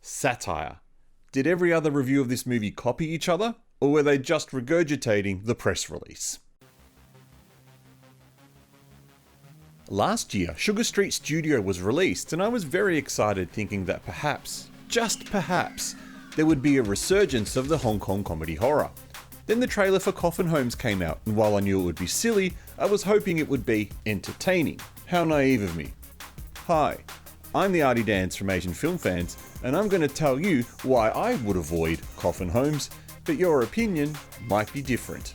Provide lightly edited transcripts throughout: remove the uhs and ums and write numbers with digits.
Satire. Did every other review of this movie copy each other, or were they just regurgitating the press release? Last year, Sugar Street Studio was released, and I was very excited thinking that perhaps, just perhaps, there would be a resurgence of the Hong Kong comedy horror. Then the trailer for Coffin Holmes came out, and while I knew it would be silly, I was hoping it would be entertaining. How naive of me. Hi, I'm the Artie Dans from Asian Film Fans, and I'm going to tell you why I would avoid Coffin Holmes, but your opinion might be different.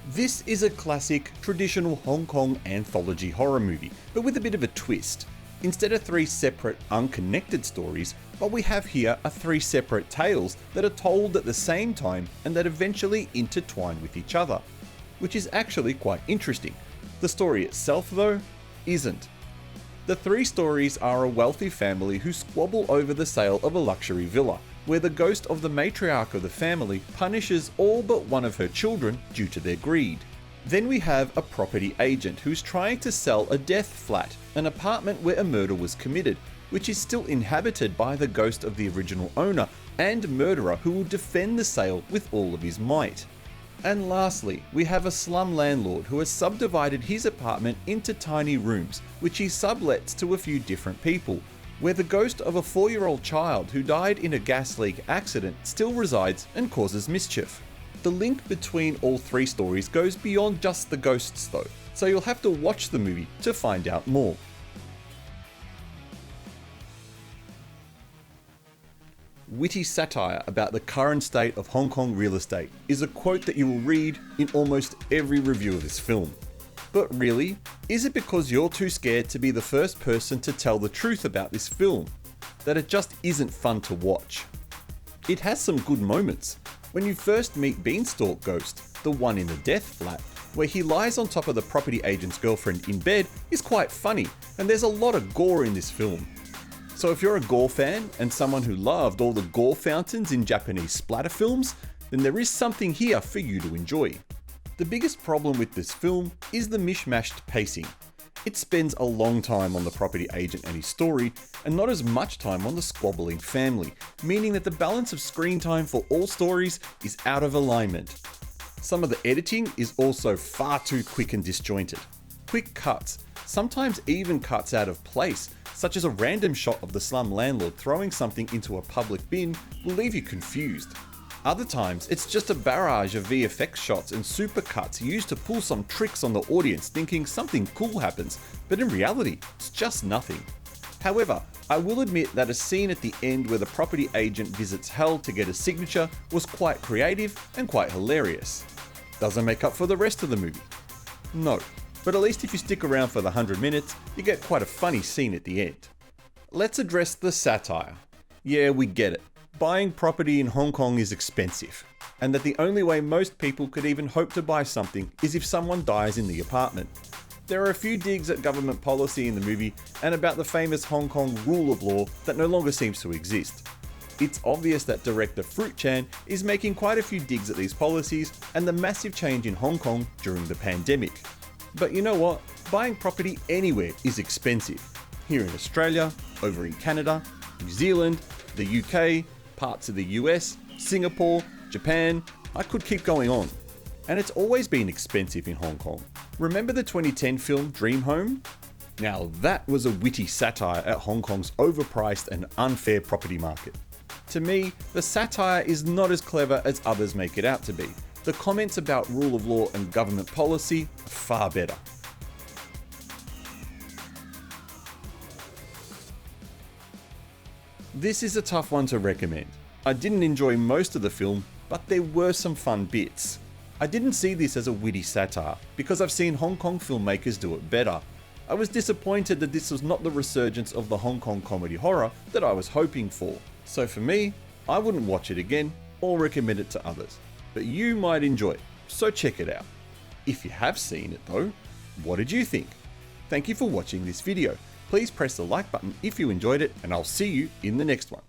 This is a classic, traditional Hong Kong anthology horror movie, but with a bit of a twist. Instead of three separate, unconnected stories, what we have here are three separate tales that are told at the same time and that eventually intertwine with each other, which is actually quite interesting. The story itself, though, isn't. The three stories are a wealthy family who squabble over the sale of a luxury villa, where the ghost of the matriarch of the family punishes all but one of her children due to their greed. Then we have a property agent who's trying to sell a death flat, an apartment where a murder was committed, which is still inhabited by the ghost of the original owner and murderer who will defend the sale with all of his might. And lastly, we have a slum landlord who has subdivided his apartment into tiny rooms, which he sublets to a few different people, where the ghost of a 4-year-old child who died in a gas leak accident still resides and causes mischief. The link between all three stories goes beyond just the ghosts though, so you'll have to watch the movie to find out more. Witty satire about the current state of Hong Kong real estate is a quote that you will read in almost every review of this film. But really, is it because you're too scared to be the first person to tell the truth about this film that it just isn't fun to watch? It has some good moments. When you first meet Beanstalk Ghost, the one in the death flat, where he lies on top of the property agent's girlfriend in bed, is quite funny, and there's a lot of gore in this film. So if you're a gore fan and someone who loved all the gore fountains in Japanese splatter films, then there is something here for you to enjoy. The biggest problem with this film is the mishmashed pacing. It spends a long time on the property agent and his story, and not as much time on the squabbling family, meaning that the balance of screen time for all stories is out of alignment. Some of the editing is also far too quick and disjointed. Quick cuts, sometimes even cuts out of place, such as a random shot of the slum landlord throwing something into a public bin, will leave you confused. Other times, it's just a barrage of VFX shots and supercuts used to pull some tricks on the audience thinking something cool happens, but in reality, it's just nothing. However, I will admit that a scene at the end where the property agent visits hell to get a signature was quite creative and quite hilarious. Doesn't make up for the rest of the movie. No, but at least if you stick around for the 100 minutes, you get quite a funny scene at the end. Let's address the satire. Yeah, we get it. Buying property in Hong Kong is expensive, and that the only way most people could even hope to buy something is if someone dies in the apartment. There are a few digs at government policy in the movie and about the famous Hong Kong rule of law that no longer seems to exist. It's obvious that director Fruit Chan is making quite a few digs at these policies and the massive change in Hong Kong during the pandemic. But you know what? Buying property anywhere is expensive. Here in Australia, over in Canada, New Zealand, the UK, parts of the US, Singapore, Japan, I could keep going on. And it's always been expensive in Hong Kong. Remember the 2010 film Dream Home? Now that was a witty satire at Hong Kong's overpriced and unfair property market. To me, the satire is not as clever as others make it out to be. The comments about rule of law and government policy are far better. This is a tough one to recommend. I didn't enjoy most of the film, but there were some fun bits. I didn't see this as a witty satire, because I've seen Hong Kong filmmakers do it better. I was disappointed that this was not the resurgence of the Hong Kong comedy horror that I was hoping for. So for me, I wouldn't watch it again or recommend it to others. But you might enjoy it, so check it out. If you have seen it though, what did you think? Thank you for watching this video. Please press the like button if you enjoyed it, and I'll see you in the next one.